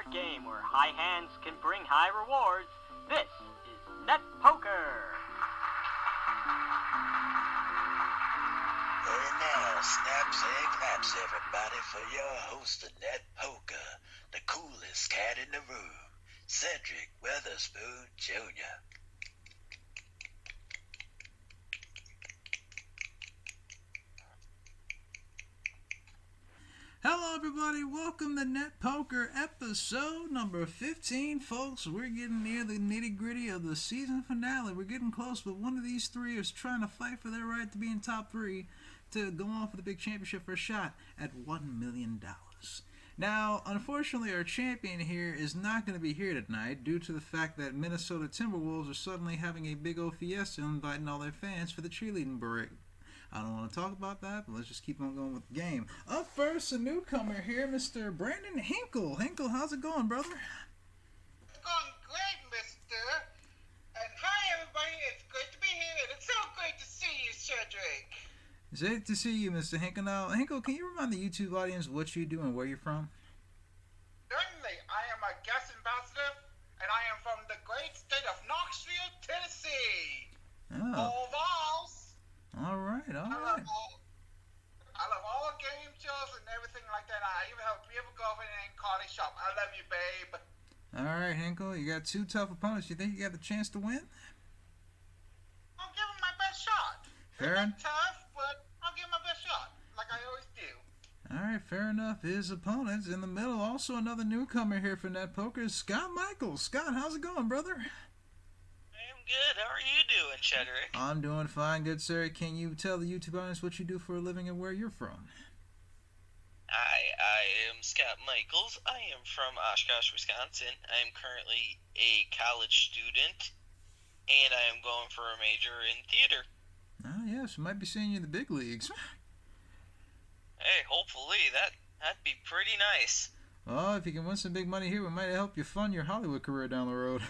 card game where high hands can bring high rewards. This is Net Poker. Hey now, snaps and claps everybody for your host of Net Poker, the coolest cat in the room, Cedric Weatherspoon Jr. Hello everybody, welcome to Net Poker episode number 15, folks. We're getting near the nitty-gritty of the season finale. We're getting close, but one of these three is trying to fight for their right to be in top three to go on for the big championship for a shot at $1 million. Now, unfortunately, our champion here is not going to be here tonight due to the fact that Minnesota Timberwolves are suddenly having a big old fiesta inviting all their fans for the cheerleading parade. I don't want to talk about that, but let's just keep on going with the game. Up first, a newcomer here, Mr. Brandon Hinkle. Hinkle, how's it going, brother? It's going great, mister. And hi, everybody. It's great to be here, and it's so great to see you, Cedric. It's great to see you, Mr. Hinkle. Now, Hinkle, can you remind the YouTube audience what you do and where you're from? Certainly, I am a guest ambassador, and I am from the great state of Knoxville, Tennessee. Oh. Vols. All right. I love all game shows and everything like that. I even have a beautiful girlfriend named Carly Shop. I love you, babe. All right, Hinkle, you got two tough opponents. You think you got the chance to win? I'll give them my best shot. Fair They're tough, but I'll give them my best shot, like I always do. All right, fair enough. His opponents in the middle. Also, another newcomer here for Net Poker is Scott Michaels. Scott, how's it going, brother? Good. How are you doing, Cedric? I'm doing fine, good sir. Can you tell the YouTube audience what you do for a living and where you're from? I am Scott Michaels. I am from Oshkosh, Wisconsin. I am currently a college student, and I am going for a major in theater. Ah, yes, we might be seeing you in the big leagues. Hey, hopefully that'd be pretty nice. Well, if you can win some big money here, we might help you fund your Hollywood career down the road.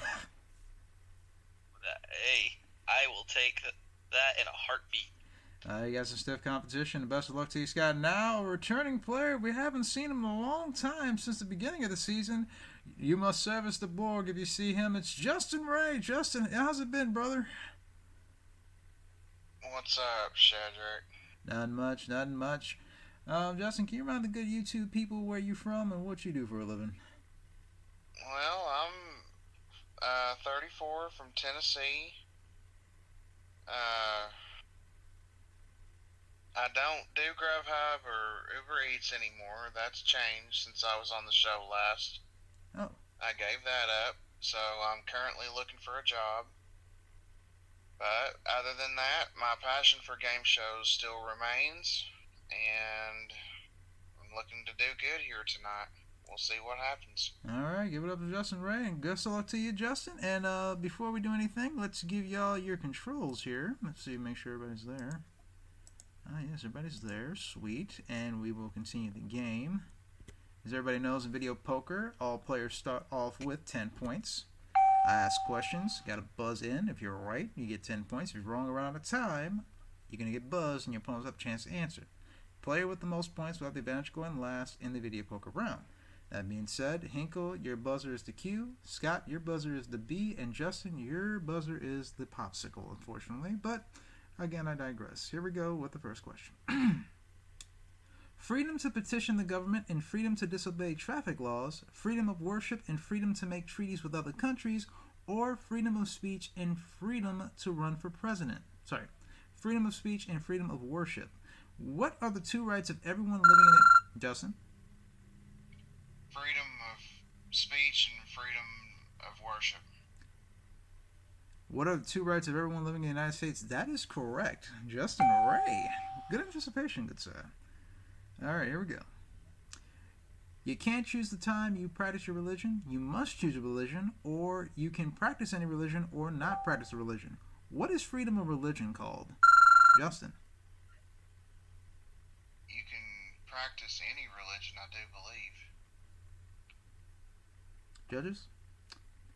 Hey, I will take that in a heartbeat. You got some stiff competition, and best of luck to you, Scott. Now, a returning player. We haven't seen him in a long time, since the beginning of the season. You must service the Borg if you see him. It's Justin Ray. Justin, how's it been, brother? What's up, Cedric? Nothing much. Justin, can you remind the good YouTube people where you're from and what you do for a living? Well, I'm 34 from Tennessee. I don't do Grubhub or Uber Eats anymore. That's changed since I was on the show last. Oh. I gave that up, so I'm currently looking for a job. But other than that, my passion for game shows still remains, and I'm looking to do good here tonight. We'll see what happens. All right, give it up to Justin Ray, and best of luck to you, Justin. And before we do anything, let's give y'all your controls here. Let's see, make sure everybody's there. Ah, yes, everybody's there. Sweet. And we will continue the game. As everybody knows, in video poker, all players start off with 10 points. I ask questions. Got to buzz in. If you're right, you get 10 points. If you're wrong around the time, you're going to get buzzed, and your opponents have a chance to answer. Player with the most points will have the advantage going last in the video poker round. That being said, Hinkle, your buzzer is the Q, Scott, your buzzer is the B, and Justin, your buzzer is the popsicle, unfortunately. But, again, I digress. Here we go with the first question. Freedom to petition the government and freedom to disobey traffic laws, freedom of worship and freedom to make treaties with other countries, or freedom of speech and freedom to run for president. Sorry, freedom of speech and freedom of worship. What are the two rights of everyone living in it? Justin? Freedom of speech and freedom of worship. What are the two rights of everyone living in the United States? That is correct. Justin Ray. Good anticipation, good sir. All right, here we go. You can't choose the time you practice your religion. You must choose a religion, or you can practice any religion or not practice a religion. What is freedom of religion called? Justin. You can practice any religion, I do believe. Judges?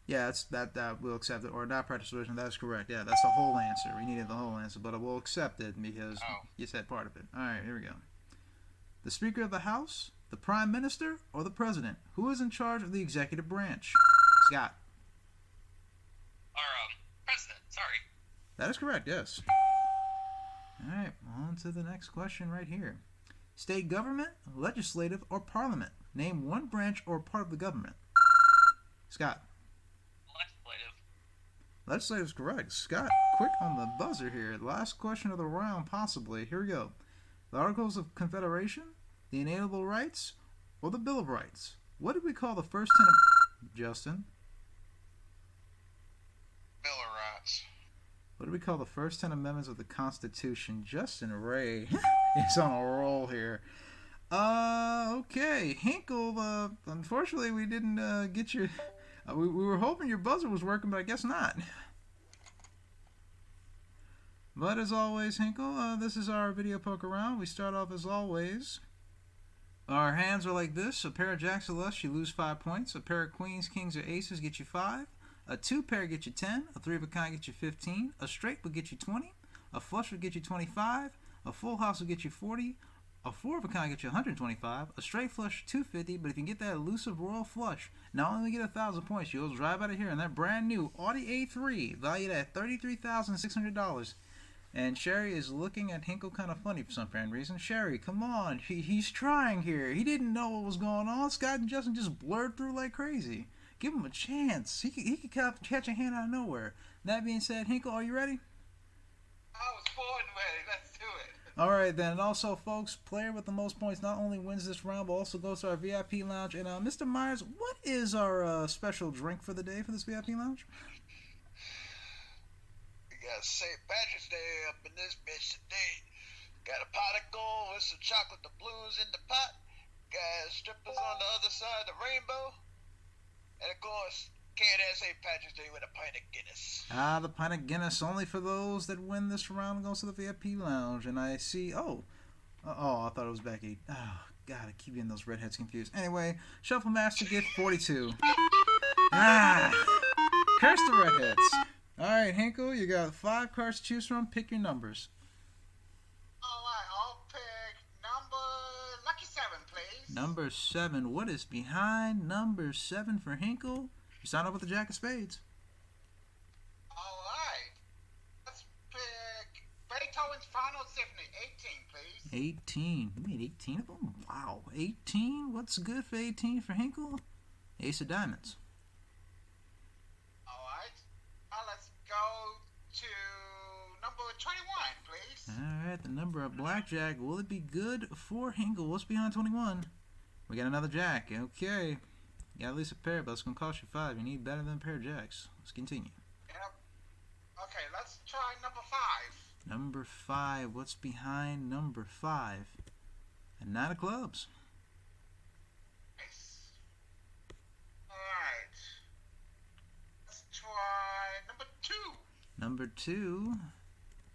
Yeah, that we'll accept it. Or not practice religion, that's correct. Yeah, that's the whole answer. We needed the whole answer, but we'll accept it because you said part of it. All right, here we go. The Speaker of the House, the Prime Minister, or the President? Who is in charge of the executive branch? Scott. President, sorry. That is correct, yes. Alright, on to the next question right here. State government, legislative, or parliament? Name one branch or part of the government. Scott. Legislative. Legislative is correct. Scott, quick on the buzzer here. Last question of the round, possibly. Here we go. The Articles of Confederation, the Inalienable Rights, or the Bill of Rights? What did we call the first 10 Justin? Bill of Rights. What do we call the first 10 amendments of the Constitution? Justin Ray is on a roll here. Okay. Hinkle, unfortunately we didn't get you. We were hoping your buzzer was working, but I guess not. But as always, Hinkle, this is our video poker round. We start off as always. Our hands are like this. A pair of jacks or less, you lose 5 points. A pair of queens, kings, or aces get you 5. A 2-pair gets you 10, a 3 of a kind gets you 15, a straight will get you 20, a flush will get you 25, a full house will get you 40, a 4 of a kind gets you 125, a straight flush 250, but if you get that elusive royal flush, not only get 1,000 points, you'll drive out of here in that brand new Audi A3, valued at $33,600. And Sherry is looking at Hinkle kind of funny for some apparent reason. Sherry, come on, he's trying here. He didn't know what was going on. Scott and Justin just blurred through like crazy. Give him a chance. He could catch a hand out of nowhere. That being said, Hinkle, are you ready? I was born ready. Let's do it. All right, then. And also, folks, player with the most points not only wins this round, but also goes to our VIP lounge. And Mr. Myers, what is our special drink for the day for this VIP lounge? We got St. Patrick's Day up in this bitch today. Got a pot of gold with some chocolate doubloons in the pot. Got strippers on the other side of the rainbow. And of course, can't have St. Patrick's Day with a pint of Guinness. Ah, the pint of Guinness only for those that win this round and goes to the VIP lounge. And I see, I thought it was back 8. Oh, God, I keep getting those redheads confused. Anyway, Shuffle Master get 42. Curse the redheads. All right, Hinkle, you got 5 cards to choose from. Pick your numbers. All right, I'll pick lucky 7, please. Number 7. What is behind number 7 for Hinkle? You sign up with the Jack of Spades. All right. Let's pick Beethoven's Final Symphony, 18, please. 18. You made 18 of them? Wow. 18? What's good for 18 for Hinkle? Ace of Diamonds. All right. Now let's go to number 21, please. All right, the number of blackjack. Will it be good for Hinkle? What's behind 21? We got another jack. Okay. You got at least a pair, but it's going to cost you 5. You need better than a pair of jacks. Let's continue. Yep. Okay, let's try number 5. Number 5. What's behind number 5? A 9 of clubs. Nice. All right. Let's try number 2. Number 2.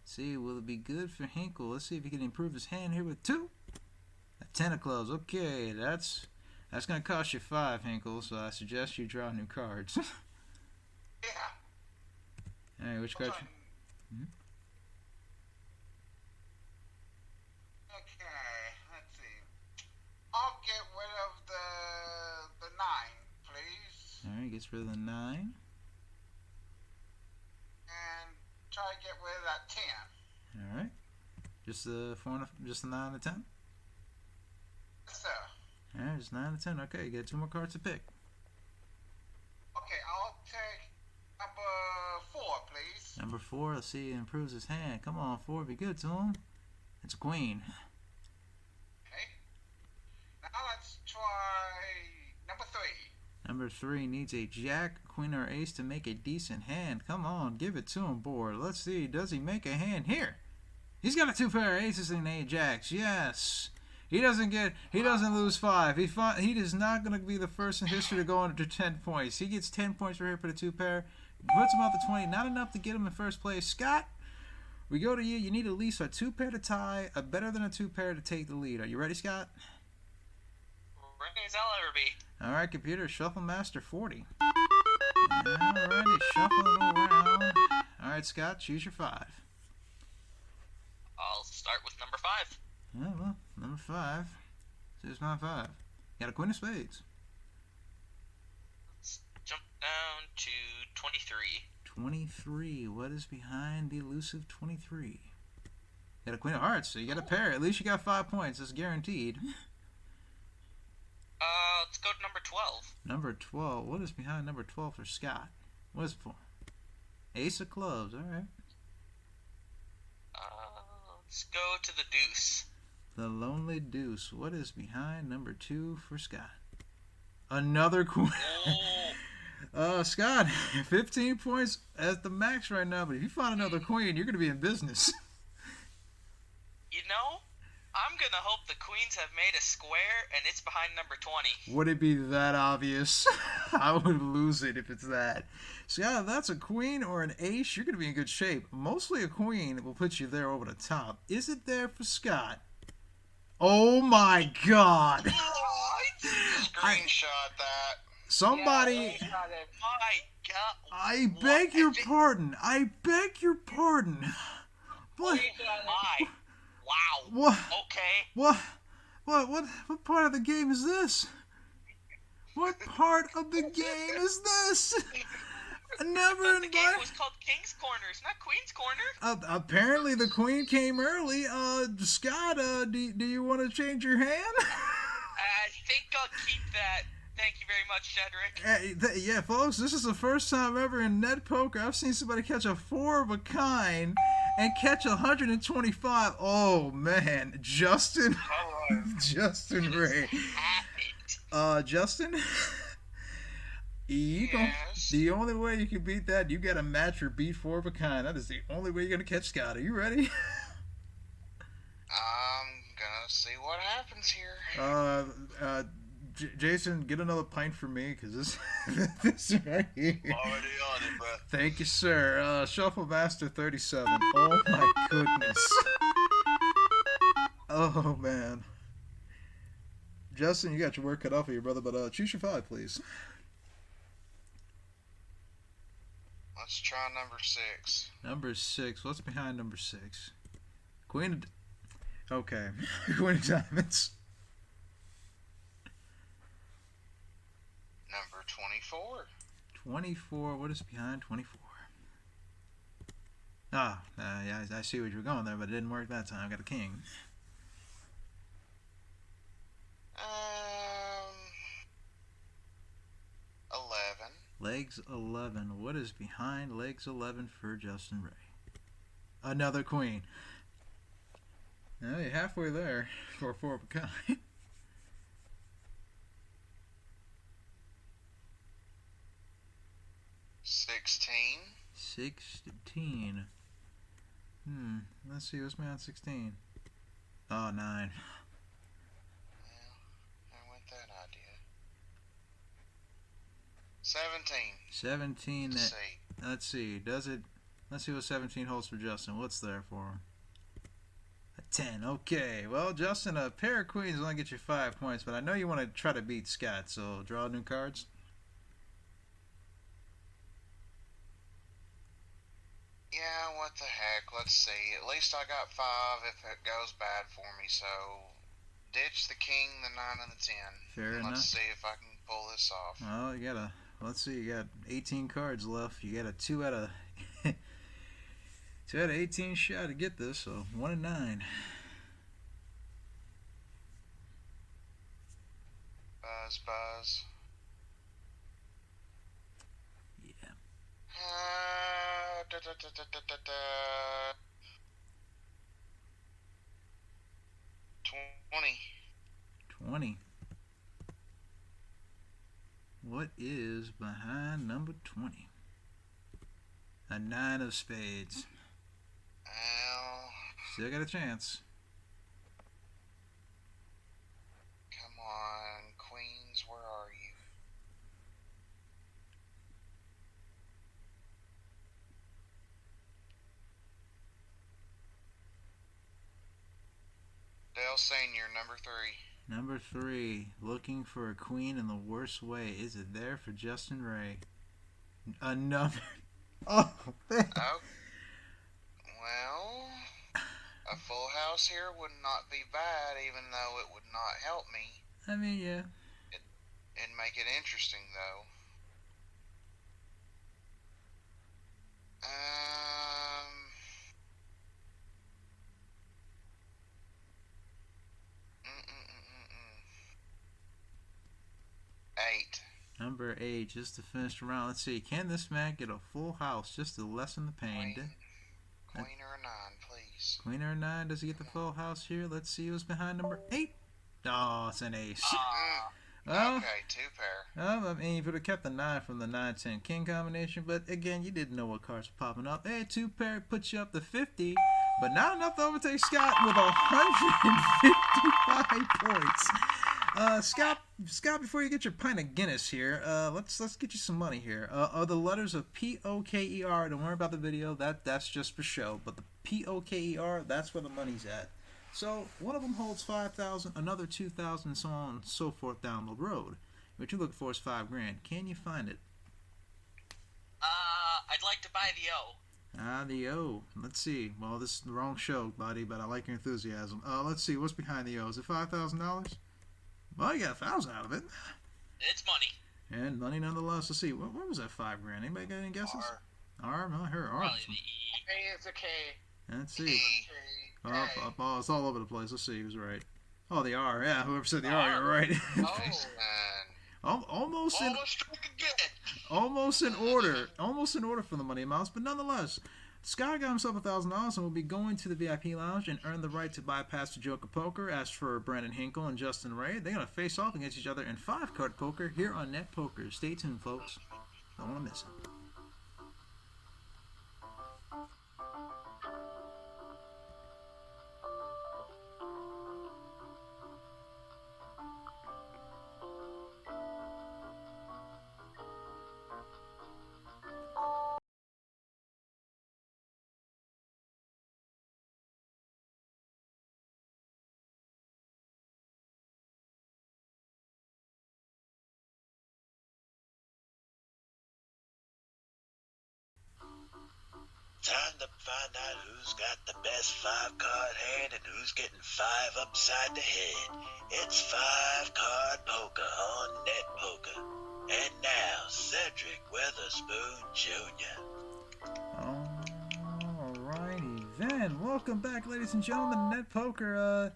Let's see, will it be good for Hinkle? Let's see if he can improve his hand here with 2. A 10 of clubs. Okay, that's going to cost you 5, Hinkle, so I suggest you draw new cards. Yeah. All right, which card? Okay, let's see. I'll get rid of the 9, please. All right, gets rid of the 9. And try to get rid of that 10. All right, just the 9 and the 10. Yes, sir. All right, just 9 and 10. Okay, you got 2 more cards to pick. Okay, I'll take number 4, please. Number 4. Let's see, he improves his hand. Come on, 4, be good to him. It's a queen. Okay. Now let's try number 3. Number 3 needs a jack, queen, or ace to make a decent hand. Come on, give it to him, board. Let's see, does he make a hand here? He's got a 2 pair of aces and 8 jacks. Yes. He doesn't lose 5. He is not going to be the first in history to go under 10 points. He gets 10 points right here for the 2 pair. Puts him out the 20. Not enough to get him in first place. Scott, we go to you. You need at least a 2 pair to tie, a better than a 2 pair to take the lead. Are you ready, Scott? Ready as I'll ever be. All right, computer, Shuffle Master 40. All righty, shuffling around. All right, Scott, choose your 5. I'll start with number 5. Yeah, well, number 5. Here's my 5. Got a queen of spades. Let's jump down to 23. 23. What is behind the elusive 23? Got a queen of hearts, so you got a pair. At least you got 5 points. That's guaranteed. Let's go to number 12. Number 12. What is behind number 12 for Scott? What is it for? Ace of clubs. All right. Let's go to the deuce. The lonely deuce. What is behind number 2 for Scott? Another queen. Scott, 15 points at the max right now, but if you find another queen, you're going to be in business. You know, I'm going to hope the queens have made a square and it's behind number 20. Would it be that obvious? I would lose it if it's that. Scott, if that's a queen or an ace, you're going to be in good shape. Mostly a queen will put you there over the top. Is it there for Scott? Oh my God. Screenshot that. Somebody... My God. I beg your pardon. I beg your pardon. What? My. Wow. What? Okay. What part of the game is this? What part of the game is this? Never in The game was called King's Corners, not Queen's Corner. Apparently the queen came early. Scott, do you want to change your hand? I think I'll keep that. Thank you very much, Cedric. Yeah, folks, this is the first time ever in net poker I've seen somebody catch a 4 of a kind and catch 125. Oh man, Justin, Justin Ray. Justin, Yes. the only way you can beat that, you got to match or beat 4 of a kind. That is the only way you're gonna catch Scott. Are you ready? I'm gonna see what happens here. Jason, get another pint for me, because this right here. Already on it, bro. Thank you, sir. Shuffle Master 37. Oh my goodness. Oh man. Justin, you got your work cut out for you, brother, but choose your 5, please. Let's try number 6. Number 6. What's behind number 6? Queen of... Okay. Queen of diamonds. Number 24. 24. What is behind 24? Yeah, I see what you were going there, but it didn't work that time. I got a king. 11. Legs 11. What is behind legs 11 for Justin Ray? Another queen. Now you're halfway there for a 4 of a kind. 16. 16. Let's see, what's behind 16? Oh, 9. Well, I went that idea. 17. 17. Let's see. Let's see. Does it? Let's see what 17 holds for Justin. What's there for him? A 10. Okay. Well, Justin, a pair of queens will only get you 5 points, but I know you want to try to beat Scott, so draw new cards. Yeah, what the heck? Let's see. At least I got 5 if it goes bad for me, so ditch the king, the 9, and the 10. Fair enough. Let's see if I can pull this off. Well, you got a... Let's see. You got 18 cards left. You got a 2 out of 2 out of 18 shot to get this, so 1 and 9. Buzz, buzz. Yeah. Da, da, da, da, da, da, da. 20. 20. What is behind number 20? A 9 of spades. Well, Still got a chance. come on, queens, where are you? Dale Senior, number 3. Number 3, looking for a queen in the worst way. Is it there for Justin Ray? Another. Oh, man. Oh, well, a full house here would not be bad, even though it would not help me. I mean, yeah. and make it interesting, though. Mm, mm, mm, mm. 8. Number 8, just to finish the round. Let's see. Can this man get a full house just to lessen the pain? Queen or a 9, please. Queen or a 9? Does he get the full house here? Let's see who's behind number 8. Oh, it's an ace. Well, Okay, 2 pair. well, I mean, you would have kept the 9 from the 9-10 king combination, but again, you didn't know what cards were popping up. Hey, 2 pair puts you up to 50, but not enough to overtake Scott with 155 points. Scott, before you get your pint of Guinness here, let's get you some money here. Are the letters of P-O-K-E-R? Don't worry about the video. That's just for show. But the P-O-K-E-R, that's where the money's at. So one of them holds 5,000, another 2,000, and so on and so forth down the road. What you look for is $5,000. Can you find it? I'd like to buy the O. The O. Let's see. Well, this is the wrong show, buddy, but I like your enthusiasm. Let's see. What's behind the O? Is it $5,000? Well, you got 1,000 out of it. It's money. And money nonetheless. Let's see. What was that $5,000? Anybody got any guesses? R. R. I heard R. Probably the E. A is a K. Let's see. E. Oh, it's all over the place. Let's see who's right. Oh, the R. Yeah, whoever said the R, you're right. Oh. Almost in Struck again. almost in order for the money amounts, but nonetheless, Scott got himself $1,000 and will be going to the VIP lounge and earn the right to bypass the Joker Poker. As for Brandon Hinkle and Justin Ray, they're gonna face off against each other in 5-card poker here on Net Poker. Stay tuned, folks. Don't want to miss it. Time to find out who's got the best 5-card hand and who's getting 5 upside the head. It's 5-card poker on Net Poker. And now, Cedric Weatherspoon Jr. Alrighty then. Welcome back, ladies and gentlemen, to Net Poker.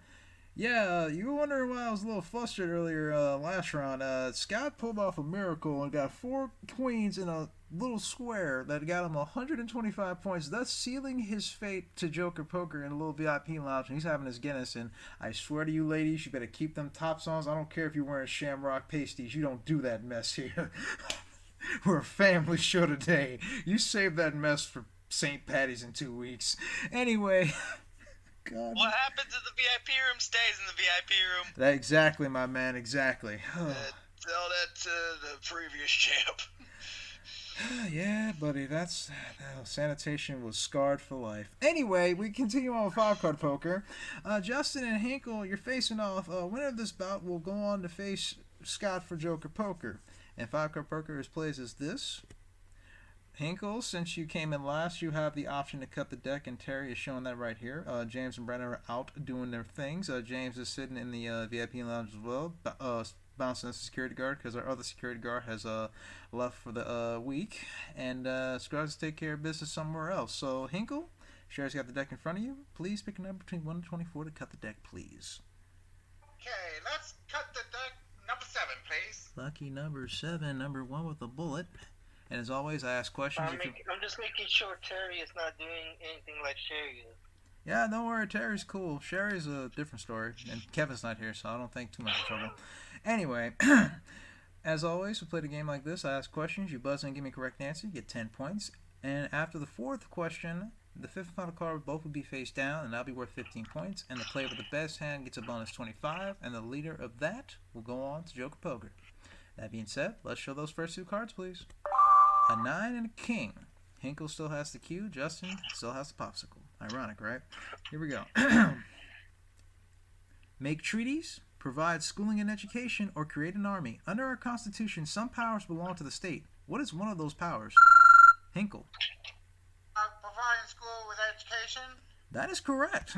You were wondering why I was a little flustered earlier last round. Scott pulled off a miracle and got 4 queens in a little square that got him 125 points, thus sealing his fate to Joker Poker in a little VIP lounge. And he's having his Guinness, and I swear to you, ladies, you better keep them tops on. I don't care if you're wearing shamrock pasties. You don't do that mess here. We're a family show today. You save that mess for St. Patty's in 2 weeks. Anyway... God. What happens in the VIP room stays in the VIP room. That exactly, my man, exactly. Tell that to the previous champ. Yeah, buddy, that's sanitation was scarred for life. Anyway, we continue on with 5-card poker. Justin and Hinkle, you're facing off. Winner of this bout will go on to face Scott for Joker Poker. And 5-card poker is plays as this. Hinkle, since you came in last, you have the option to cut the deck, and Terry is showing that right here. James and Brandon are out doing their things. James is sitting in the VIP lounge as well, bouncing as a security guard because our other security guard has left for the week. And Scruggs take care of business somewhere else. So, Hinkle, Sherry's got the deck in front of you. Please pick a number between 1 and 24 to cut the deck, please. Okay, let's cut the deck. Number 7, please. Lucky number 7, number 1 with a bullet. And as always, I ask questions. I'm just making sure Terry is not doing anything like Sherry is. Yeah, don't worry. Terry's cool. Sherry's a different story. And Kevin's not here, so I don't think too much trouble. Anyway, as always, we play the game like this. I ask questions. You buzz in and give me a correct answer. You get 10 points. And after the 4th question, the 5th and final card both will be face down, and that'll be worth 15 points. And the player with the best hand gets a bonus 25. And the leader of that will go on to Joker Poker. That being said, let's show those first 2 cards, please. A 9 and a king. Hinkle still has the cue. Justin still has the popsicle. Ironic, right? Here we go. Make treaties, provide schooling and education, or create an army. Under our Constitution, some powers belong to the state. What is one of those powers? Hinkle. Providing school with education. That is correct.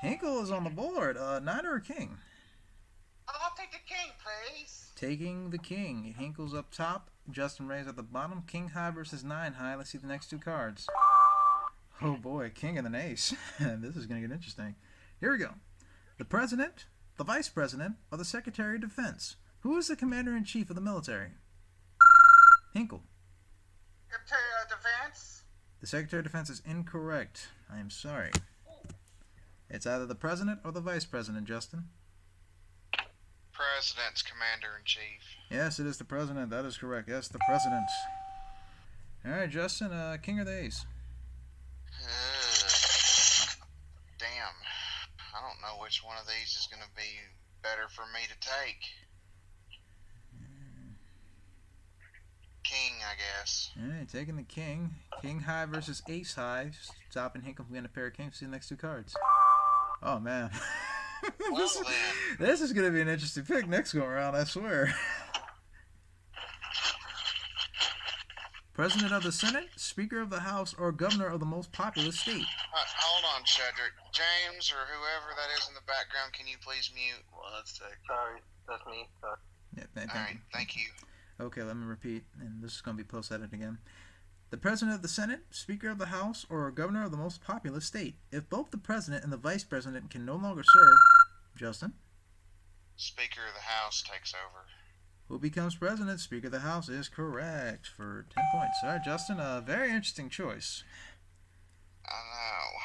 Hinkle is on the board. 9 or a king? I'll take the king, please. ace. Taking the king. Hinkle's up top. Justin Ray's at the bottom. King high versus 9 high. Let's see the next two cards. Oh boy, king and an ace. This is going to get interesting. Here we go. The president, the vice president, or the secretary of defense? Who is the commander-in-chief of the military? Hinkle. Secretary of Defense. The secretary of defense is incorrect. I am sorry. It's either the president or the vice president, Justin. President's commander-in-chief. Yes, it is the president. That is correct. Yes, the president. All right, Justin, king or the ace? Damn. I don't know which one of these is going to be better for me to take. King, I guess. All right, taking the king. King high versus ace high. Stopping Hinkle from getting a pair of kings. See the next two cards. Oh, man. This is going to be an interesting pick next go around, I swear. President of the Senate, Speaker of the House, or Governor of the most populous state? Hold on, Cedric. James, or whoever that is in the background, can you please mute? One sec. Sorry, that's me. Sorry. Yeah, Alright, thank you. Okay, let me repeat, and this is going to be post-edited again. The President of the Senate, Speaker of the House, or Governor of the most populous state. If both the President and the Vice President can no longer serve, Justin? Speaker of the House takes over. Who becomes President? Speaker of the House is correct for 10 points. All right, Justin, a very interesting choice. I know.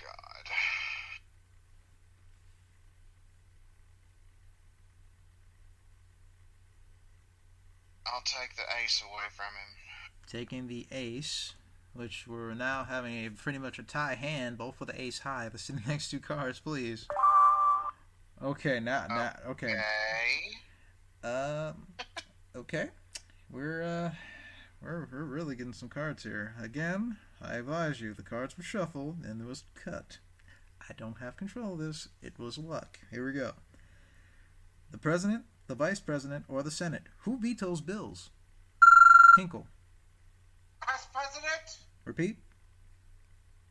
God. I'll take the ace away from him. Taking the ace, which we're now having a pretty much a tie hand, both with the ace high. Let's see the next two cards, please. Okay, okay. Okay. We're really getting some cards here. Again, I advise you, the cards were shuffled and it was cut. I don't have control of this. It was luck. Here we go. The President, the Vice President, or the Senate. Who vetoes bills? Hinkle. Vice President. Repeat.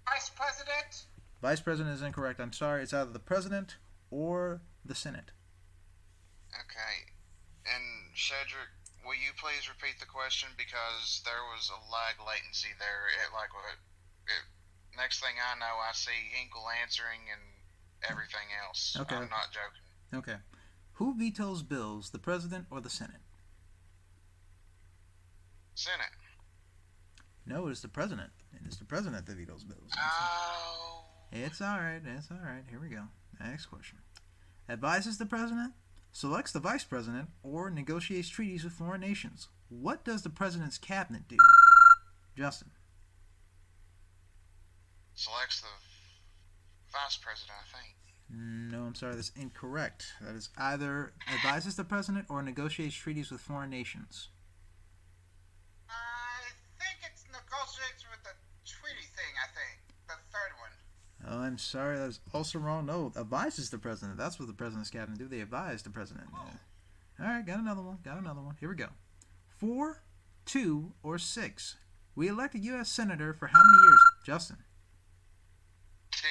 Vice President. Vice President is incorrect. I'm sorry. It's either the President or the Senate. Okay. And Cedric, will you please repeat the question, because there was a lag latency there. Next thing I know, I see Hinkle answering and everything else. Okay. I'm not joking. Okay. Who vetoes bills, the President or the Senate? Senate. No, it's the President. It is the President that vetoes bills. Oh. It's all right. It's all right. Here we go. Next question. Advises the President, selects the Vice President, or negotiates treaties with foreign nations. What does the President's cabinet do? Justin. Selects the Vice President, I think. No, I'm sorry. That's incorrect. That is either advises the President or negotiates treaties with foreign nations. I think it's negotiates with the treaty thing, I think. The third one. Oh, I'm sorry. That is also wrong. No, advises the President. That's what the President's cabinet do. They advise the President. Yeah. All right, got another one. Here we go. 4, 2, or 6. We elect a U.S. Senator for how many years? Justin. 2.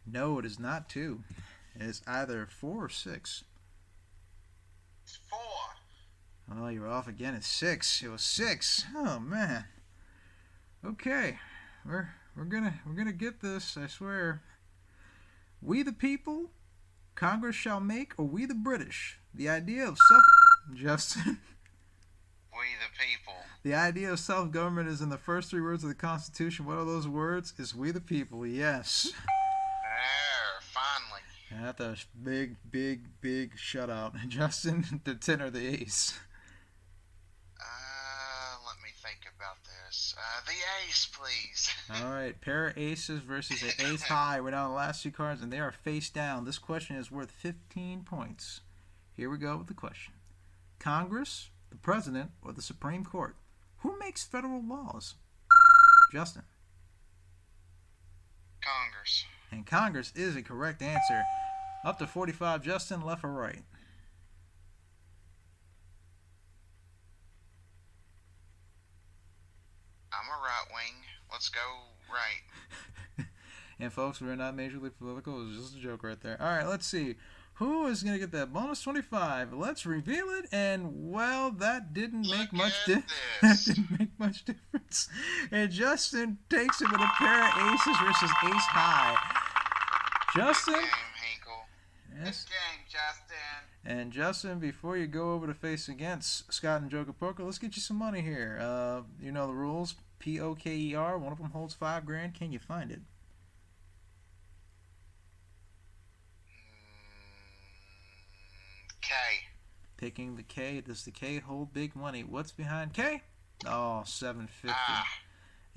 No, it is not 2. It is either 4 or 6. It's 4. Oh, you're off again. It's 6. It was 6. Oh man. Okay, we're gonna get this. I swear. We the people, Congress shall make, or we the British. The idea of Justin. We the people. The idea of self-government is in the first 3 words of the Constitution. What are those words? It's we the people. Yes. There, finally. That's a big shutout. Justin, the 10 or the ace. Let me think about this. The ace, please. All right, pair of aces versus an ace high. We're down to the last 2 cards, and they are face down. This question is worth 15 points. Here we go with the question. Congress, the President, or the Supreme Court? Who makes federal laws? Justin. Congress. And Congress is a correct answer. Up to 45, Justin, left or right? I'm a right wing. Let's go right. And folks, we're not majorly political. It was just a joke right there. All right, let's see. Who is going to get that bonus 25? Let's reveal it, and, well, that didn't make much that didn't make much difference. And Justin takes it with a pair of aces versus ace high. Justin? Good game, Hinkle. Yes. Good game, Justin. And Justin, before you go over to face against Scott and Joker Poker, let's get you some money here. You know the rules. Poker. One of them holds $5,000. Can you find it? K. Picking the K. Does the K hold big money? What's behind K? Oh, $750.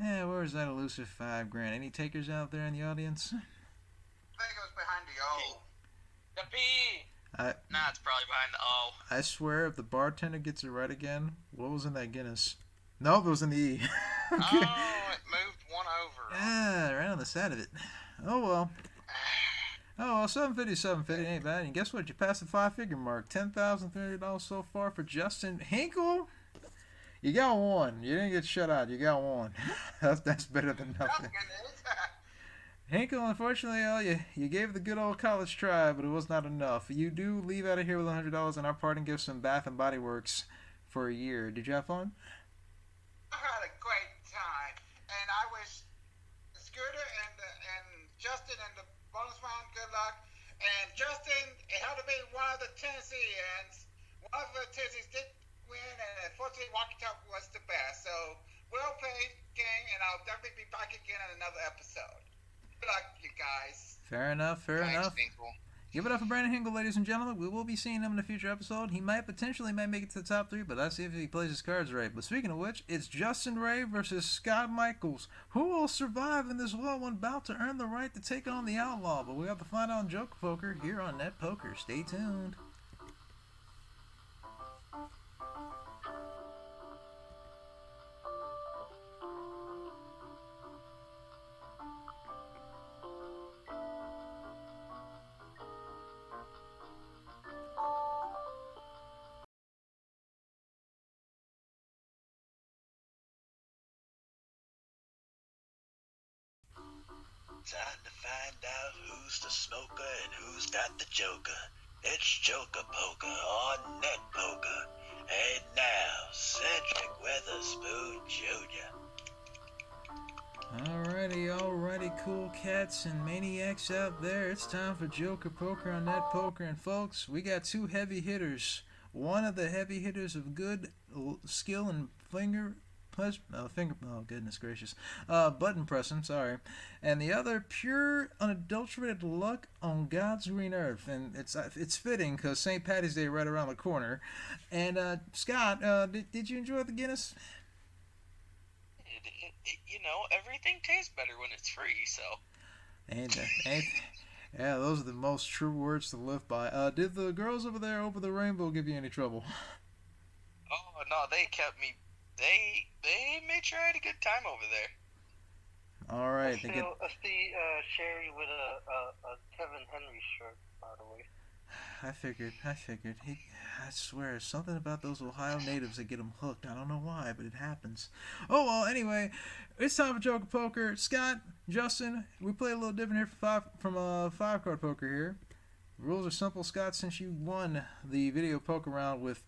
Yeah, where's that elusive $5,000? Any takers out there in the audience? I think it was behind the O. The P. Nah, it's probably behind the O. I swear, if the bartender gets it right again, what was in that Guinness? Nope, it was in the E. Okay. Oh, it moved one over. Yeah, right on the side of it. Oh well. Oh well, 750 ain't bad. And guess what? You passed the 5-figure mark. $10,300 so far for Justin Hinkle. You got one. You didn't get shut out. You got one. That's better than nothing. Hinkle, unfortunately, you gave the good old college try, but it was not enough. You do leave out of here with $100, and our parting gives some Bath and Body Works for a year. Did you have fun? I had a great time, and I wish Scooter and Justin and the bonus round good luck. And Justin, it had to be one of the Tennesseans. One of the Tennesseans did win, and unfortunately, Walkie Talk was the best. So, well played, gang, and I'll definitely be back again in another episode. Good luck, you guys. Fair enough. Thanks, Hinkle. Give it up for Brandon Hinkle, ladies and gentlemen. We will be seeing him in a future episode. He might potentially make it to the top 3, but let's see if he plays his cards right. But speaking of which, it's Justin Ray versus Scott Michaels. Who will survive in this well-won bout to earn the right to take on the Outlaw? But we have to find out on Joker Poker here on Net Poker. Stay tuned. Time to find out who's the smoker and who's got the joker. It's Joker Poker on Net Poker. And now, Cedric Weatherspoon Jr. Alrighty, cool cats and maniacs out there. It's time for Joker Poker on Net Poker. And folks, we got two heavy hitters. One of the heavy hitters of good skill and button pressing, sorry. And the other, pure, unadulterated luck on God's green earth. And it's fitting because St. Patty's Day right around the corner. And Scott, did you enjoy the Guinness? You know, everything tastes better when it's free, so. Yeah, those are the most true words to live by. Did the girls over there over the rainbow give you any trouble? Oh, no, they kept me. They made sure I had a good time over there. All right. I see Sherry with a Kevin Henry shirt, by the way. I figured. I swear, something about those Ohio natives that get them hooked. I don't know why, but it happens. Oh, well, anyway, it's time for Joker Poker. Scott, Justin, we play a little different here from five-card poker here. The rules are simple, Scott, since you won the video poker round with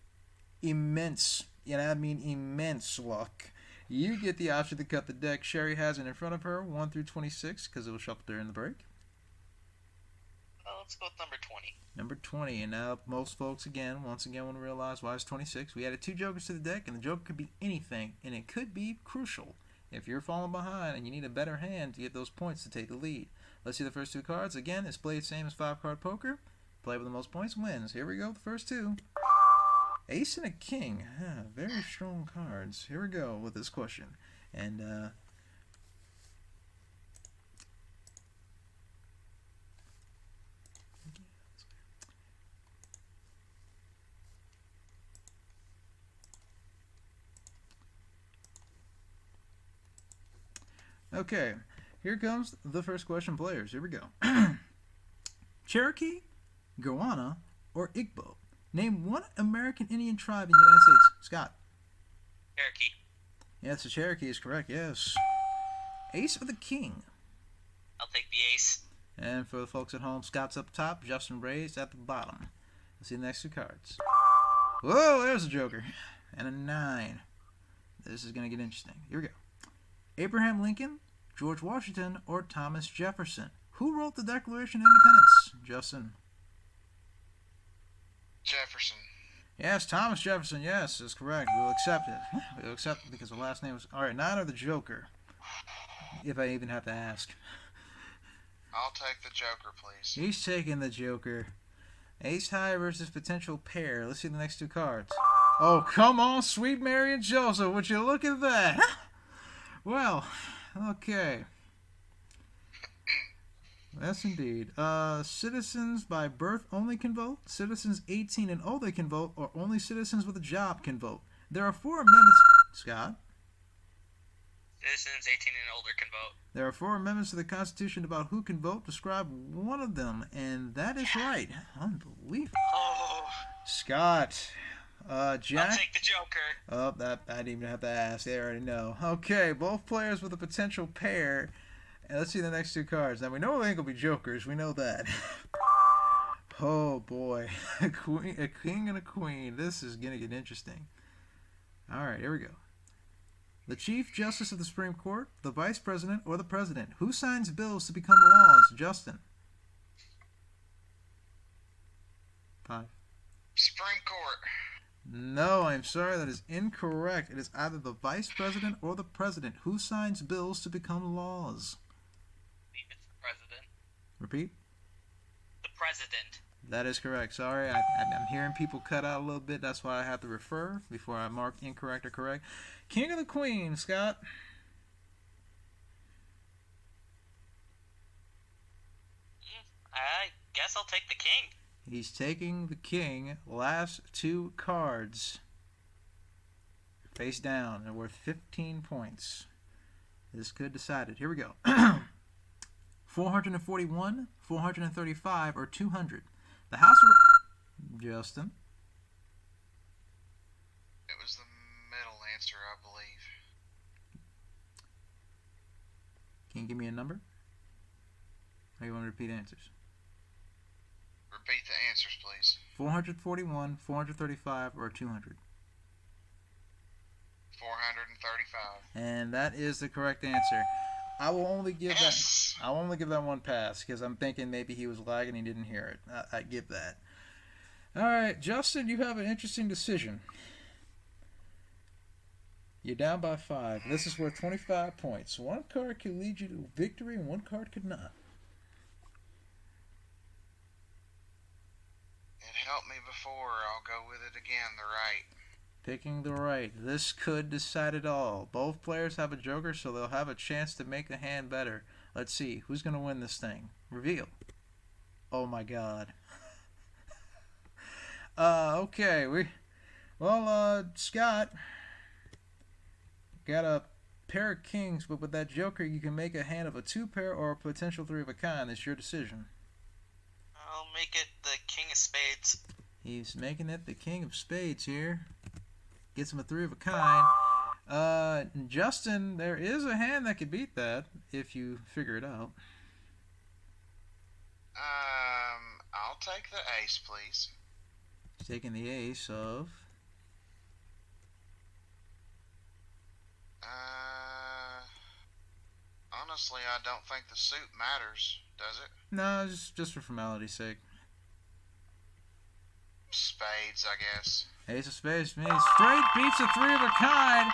immense, and I mean immense luck. You get the option to cut the deck. Sherry has it in front of her, 1 through 26, because it was shuffled during the break. Let's go with number 20. Number 20, and now most folks, once again, want to realize why it's 26. We added 2 jokers to the deck, and the joker could be anything, and it could be crucial if you're falling behind and you need a better hand to get those points to take the lead. Let's see the first 2 cards. Again, it's played same as 5-card poker. Play with the most points wins. Here we go, the first 2. Ace and a king. Very strong cards. Here we go with this question. And, okay, here comes the first question, players. Here we go. Cherokee, Goanna, or Igbo? Name one American Indian tribe in the United States. Scott. Cherokee. Yes, the Cherokee is correct, yes. Ace or the king? I'll take the ace. And for the folks at home, Scott's up top, Justin Ray's at the bottom. Let's see the next two cards. Whoa, there's a joker. And a 9. This is going to get interesting. Here we go. Abraham Lincoln, George Washington, or Thomas Jefferson? Who wrote the Declaration of Independence? Justin. Jefferson. Yes, Thomas Jefferson. Yes, is correct. We'll accept it. We'll accept it because the last name was... All right, 9 or the joker? If I even have to ask. I'll take the joker, please. He's taking the joker. Ace high versus potential pair. Let's see the next two cards. Oh, come on, sweet Mary and Joseph. Would you look at that? Well, okay. Yes, indeed. Citizens by birth only can vote. Citizens 18 and older can vote, or only citizens with a job can vote. There are 4 amendments. Scott? Citizens 18 and older can vote. There are 4 amendments to the Constitution about who can vote. Describe one of them, and that is right. Unbelievable. Oh. Scott. Jack. I'll take the joker. Oh, that I didn't even have to ask. They already know. Okay, both players with a potential pair. And let's see the next two cards. Now we know they will be jokers. We know that. Oh boy, a king and a queen. This is gonna get interesting. All right, here we go. The Chief Justice of the Supreme Court, the Vice President, or the President? Who signs bills to become laws? Justin. 5. Supreme Court. No, I'm sorry, that is incorrect. It is either the Vice President or the President. Who signs bills to become laws? I believe it's the president. Repeat. The president. That is correct. Sorry, I'm hearing people cut out a little bit. That's why I have to refer before I mark incorrect or correct. King or the Queen, Scott? I guess I'll take the king. He's taking the king. Last two cards. Face down. They're worth 15 points. This could decide it. Here we go. 441, 435, or 200. The House of... Justin. It was the middle answer, I believe. Can you give me a number? Or you want to repeat answers? Repeat the answers, please. 441, 435, or 200. 435. And that is the correct answer. I will only give Yes! that. I'll only give that one pass because I'm thinking maybe he was lagging and he didn't hear it. I give that. All right, Justin, you have an interesting decision. You're down by 5. This is worth 25 points. One card could lead you to victory, and one card could not. It helped me before. I'll go with it again. The right. Picking the right. This could decide it all. Both players have a joker, so they'll have a chance to make the hand better. Let's see. Who's going to win this thing? Reveal. Oh, my God. Okay. Scott got a pair of kings, but with that joker, you can make a hand of a 2-pair or a potential 3 of a kind. It's your decision. I'll make it the king of spades. He's making it the king of spades here. Gets him a 3 of a kind. Justin, there is a hand that could beat that if you figure it out. I'll take the ace, please. He's taking the ace of... Honestly, I don't think the suit matters, does it? No, just for formality's sake. Spades, I guess. Ace of spades. Me. Straight beats a 3 of a kind.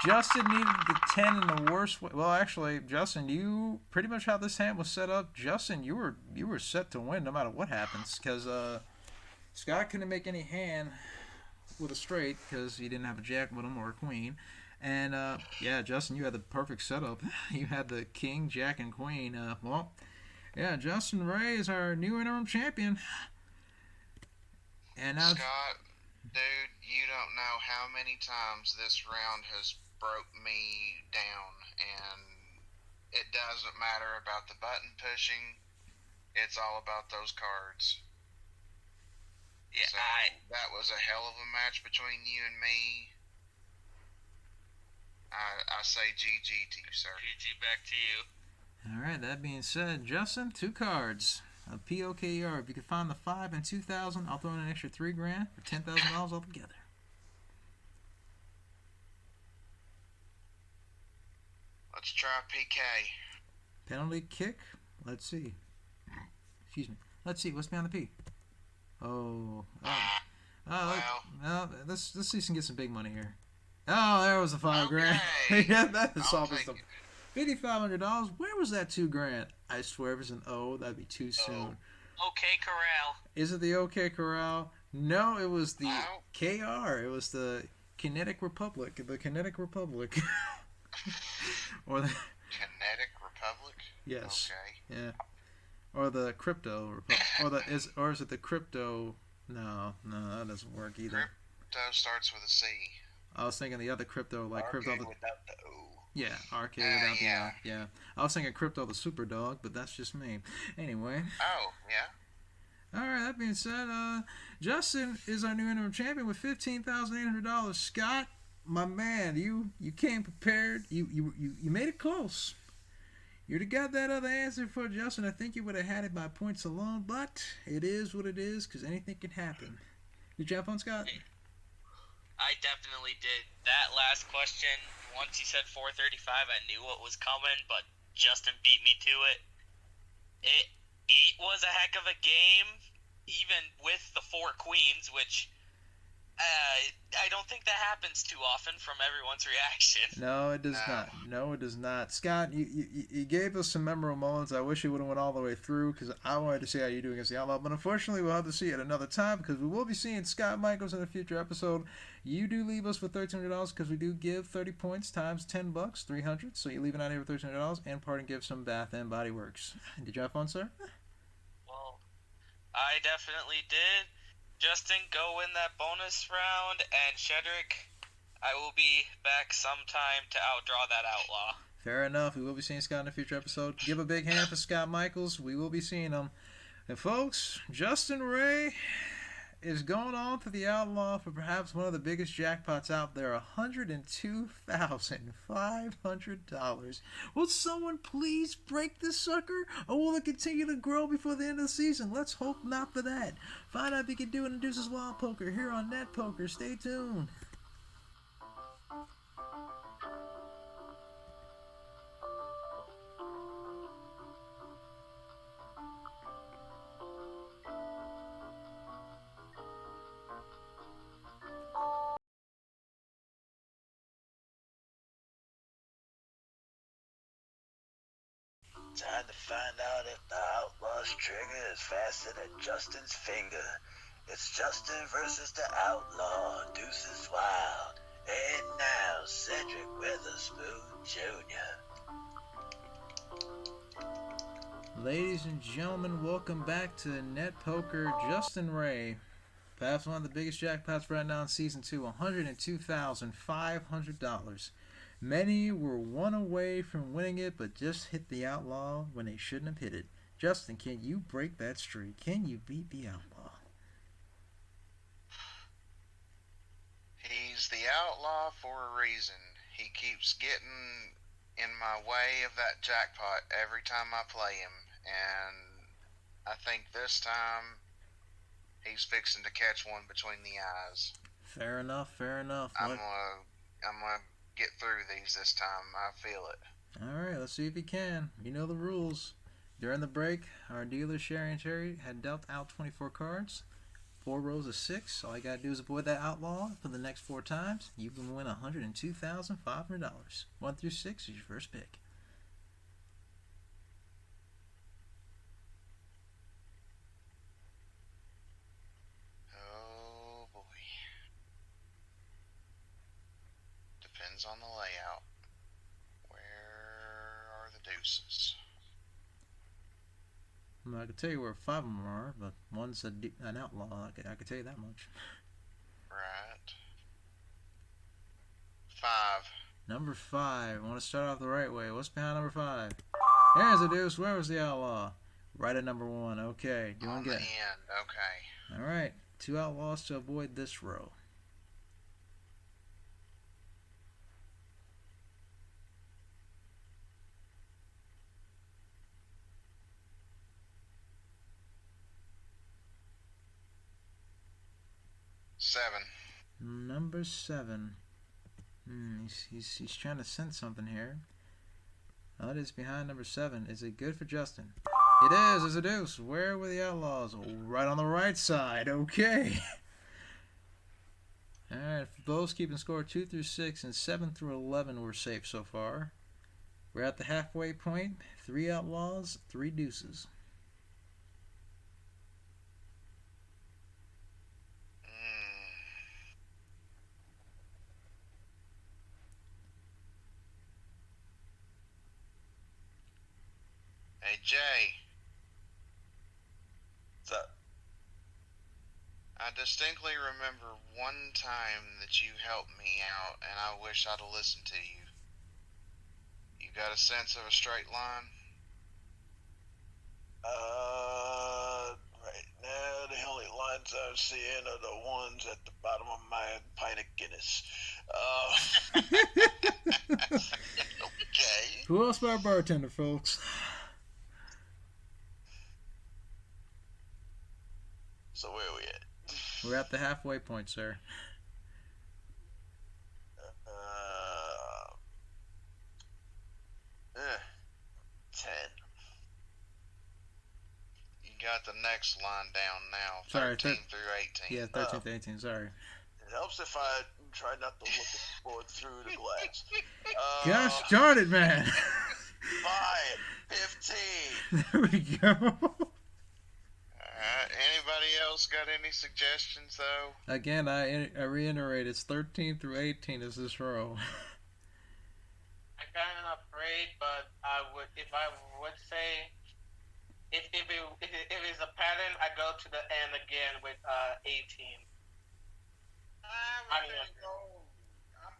Justin needed the 10 in the worst way. Well, actually, Justin, you pretty much how this hand was set up. Justin, you were set to win no matter what happens, because Scott couldn't make any hand with a straight because he didn't have a jack with him or a queen. And yeah, Justin, you had the perfect setup. You had the king, jack, and queen. Well, yeah, Justin Ray is our new interim champion. And now, Scott, dude, you don't know how many times this round has broke me down, and it doesn't matter about the button pushing. It's all about those cards. Yeah, So that was a hell of a match between you and me. I say GG to you, sir. GG back to you. All right, that being said, Justin, 2 cards. A POKR. If you can find the 5 and 2,000, I'll throw in an extra $3,000 for $10,000 altogether. Let's try PK. Penalty kick. Let's see. Excuse me. Let's see. What's behind the P? Let's see if we can get some big money here. Oh, there was the $5,000. Okay. Yeah, that is I'll solving take stuff. it. $5,500. Where was that $2,000? I swear if it's an O, that'd be too soon. Okay, Corral. Is it the OK Corral? No, it was the Oh. KR. It was the Kinetic Republic. The Kinetic Republic. Or the Kinetic Republic? yes. Okay. Yeah. Or the Crypto Republic. Or is it the Crypto? No, that doesn't work either. Crypto starts with a C. I was thinking the other Crypto, like Arcade Crypto. without the O. Yeah, arcade without the yeah. yeah. I was thinking Crypto the Super Dog, but that's just me. Anyway. Oh, yeah. All right. That being said, Justin is our new interim champion with $15,800. Scott, my man, you came prepared. You made it close. You'd have got that other answer for Justin. I think you would have had it by points alone, but it is what it is because anything can happen. Did you have fun, Scott? I definitely did. That last question, once you said 435, I knew what was coming, but Justin beat me to it. It was a heck of a game, even with the 4 queens, which I don't think that happens too often from everyone's reaction. No, it does not. No, it does not. Scott, you gave us some memorable moments. I wish you would have went all the way through because I wanted to see how you do against the Outlaw. But unfortunately, we'll have to see it another time because we will be seeing Scott Michaels in a future episode. You do leave us with $1,300 because we do give 30 points times $10, $300. So you're leaving out here with $1,300 and parting gift some Bath and Body Works. Did you have fun, sir? Well, I definitely did. Justin, go win that bonus round, and Shedrick, I will be back sometime to outdraw that Outlaw. Fair enough. We will be seeing Scott in a future episode. Give a big hand for Scott Michaels. We will be seeing him. And folks, Justin Ray is going on to the Outlaw for perhaps one of the biggest jackpots out there, $102,500. Will someone please break this sucker, or will it continue to grow before the end of the season? Let's hope not for that. Find out if he can do it in Deuces Wild Poker here on Net Poker. Stay tuned. Time to find out if the Outlaw's trigger is faster than Justin's finger. It's Justin versus the Outlaw, Deuces Wild. And now, Cedric Witherspoon Jr. Ladies and gentlemen, welcome back to Net Poker. Justin Ray, perhaps one of the biggest jackpots right now in Season 2, $102,500. Many were one away from winning it, but just hit the Outlaw when they shouldn't have hit it. Justin, can you break that streak? Can you beat the Outlaw? He's the Outlaw for a reason. He keeps getting in my way of that jackpot every time I play him, and I think this time he's fixing to catch one between the eyes. Fair enough, fair enough. I'm gonna get through these this time. I feel it. Alright, let's see if he can. You know the rules. During the break, our dealer, Sherry and Cherry, had dealt out 24 cards. 4 rows of 6. All you gotta do is avoid that Outlaw for the next 4 times. You can win $102,500. 1 through 6 is your first pick. Oh boy. Depends on the layout. Where are the deuces? Well, I can tell you where 5 of them are, but one's an Outlaw. I can tell you that much. Right. 5. Number 5. I want to start off the right way. What's behind number 5? There's a deuce. Where was the Outlaw? Right at number 1. Okay. Doing On good. the end. Okay. Alright. 2 Outlaws to avoid this row. 7. Number 7. He's trying to sense something here. What is behind number 7? Is it good for Justin? It is. It's a deuce. Where were the Outlaws? Oh, right on the right side. Okay. Alright, for those keeping score 2 through 6 and 7 through 11 we're safe so far. We're at the halfway point. 3 Outlaws, 3 deuces. Hey, Jay. What's up? I distinctly remember one time that you helped me out, and I wish I'd have listened to you. You got a sense of a straight line? Right now the only lines I'm seeing are the ones at the bottom of my pint of Guinness. Okay. Who else but our bartender, folks? So where are we at? We're at the halfway point, sir. 10. You got the next line down now. Sorry, 13 through 18. Yeah, 13 to 18, sorry. It helps if I try not to look at the board through the glass. Gosh darn it, man. 5, 15. There we go. Anybody else got any suggestions, though? Again, I reiterate, it's 13 through 18 is this row. I'm kind of afraid, but if I would say, if it's a pattern, I go to the end again with 18. I'm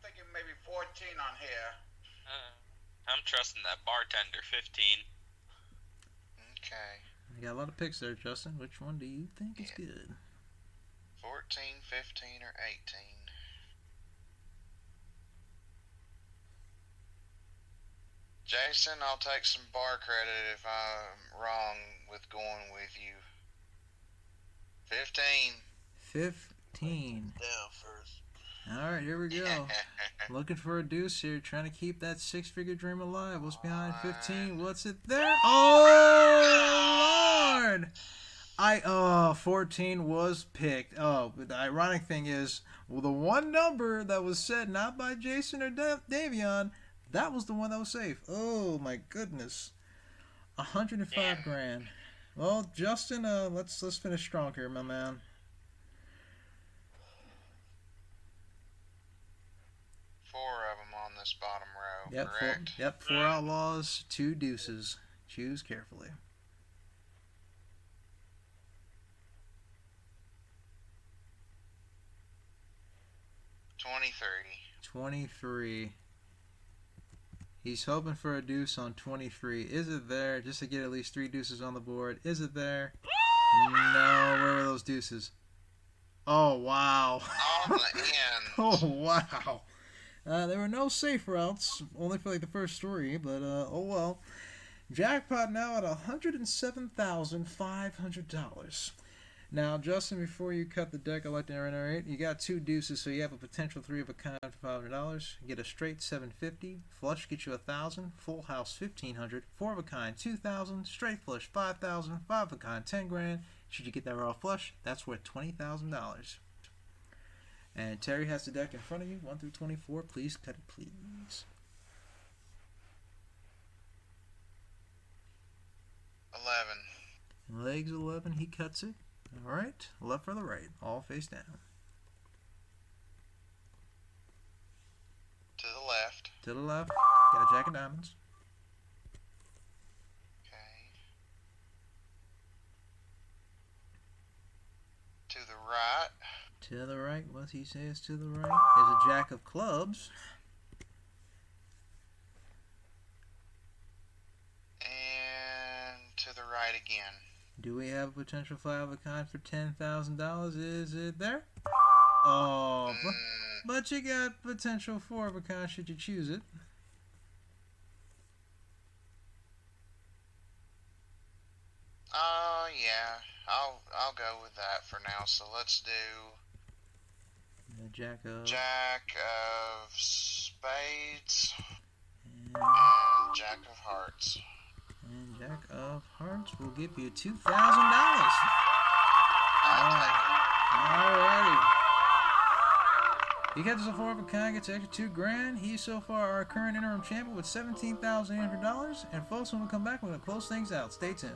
thinking maybe 14 on here. I'm trusting that bartender. 15. Okay. You got a lot of picks there, Justin. Which one do you think is good? 14, 15, or 18? Jason, I'll take some bar credit if I'm wrong with going with you. 15. 15. Down first. Alright, here we go. Looking for a deuce here, trying to keep that 6-figure dream alive. What's behind 15? What's it there? Oh, Lord! 14 was picked. Oh, but the ironic thing is, well, the one number that was said not by Jason or Davion, that was the one that was safe. Oh, my goodness. 105 grand. Well, Justin, let's finish strong here, my man. 4 of them on this bottom row, Yep, correct? four Outlaws, 2 deuces. Choose carefully. 23. He's hoping for a deuce on 23. Is it there? Just to get at least 3 deuces on the board. Is it there? No. Where were those deuces? Oh, wow. On the end. Oh, wow. There were no safe routes, only for like the first 3, but oh well. Jackpot now at $107,500. Now, Justin, before you cut the deck, I'd like to reiterate, you got 2 deuces, so you have a potential 3 of a kind for $500. You get a straight $750, flush get you $1,000, full house $1,500, 4 of a kind $2,000, straight flush $5,000, 5 of a kind $10 grand. Should you get that raw flush, that's worth $20,000. And Terry has the deck in front of you, 1 through 24. Please cut it, please. 11. Legs 11, he cuts it. All right, left for the right, all face down. To the left. To the left, got a jack of diamonds. Okay. To the right. To the right, what he says to the right is a jack of clubs. And to the right again. Do we have a potential 5 of a kind for $10,000? Is it there? Oh, but you got potential 4 of a kind should you choose it. Yeah. I'll go with that for now. So let's do Jack of spades and Jack of hearts. And Jack of Hearts will give you $2,000. Alrighty. He catches a 4 of a kind, gets an extra $2,000. He's so far our current interim champion with $17,800. And folks, when we come back, we're going to close things out. Stay tuned.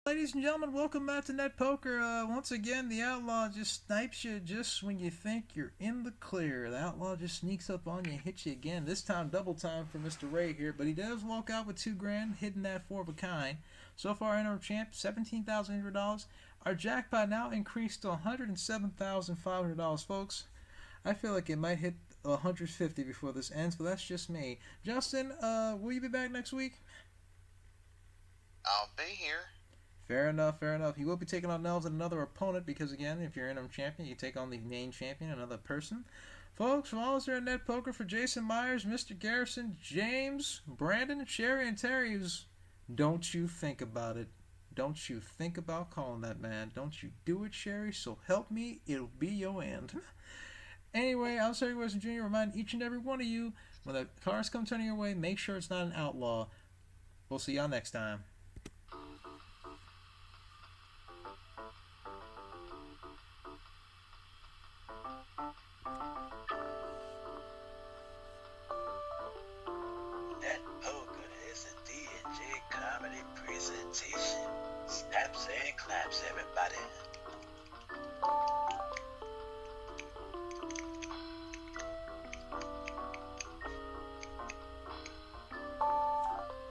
Ladies and gentlemen, welcome back to Net Poker. Once again, the Outlaw just snipes you just when you think you're in the clear. The Outlaw just sneaks up on you, hits you again. This time, double time for Mr. Ray here, but he does walk out with $2,000, hitting that 4 of a kind. So far, interim champ, $17,800. Our jackpot now increased to $107,500, folks. I feel like it might hit 150 before this ends, but that's just me. Justin, will you be back next week? I'll be here. Fair enough, fair enough. He will be taking on Nels and another opponent because, again, if you're interim champion, you take on the main champion, another person. Folks, from all us here at Net Poker, for Jason Myers, Mr. Garrison, James, Brandon, Sherry, and Terry, don't you think about it. Don't you think about calling that man. Don't you do it, Sherry. So help me, it'll be your end. Anyway, I'm Terry Weston Jr. Remind each and every one of you, when the cars come turning your way, make sure it's not an outlaw. We'll see y'all next time.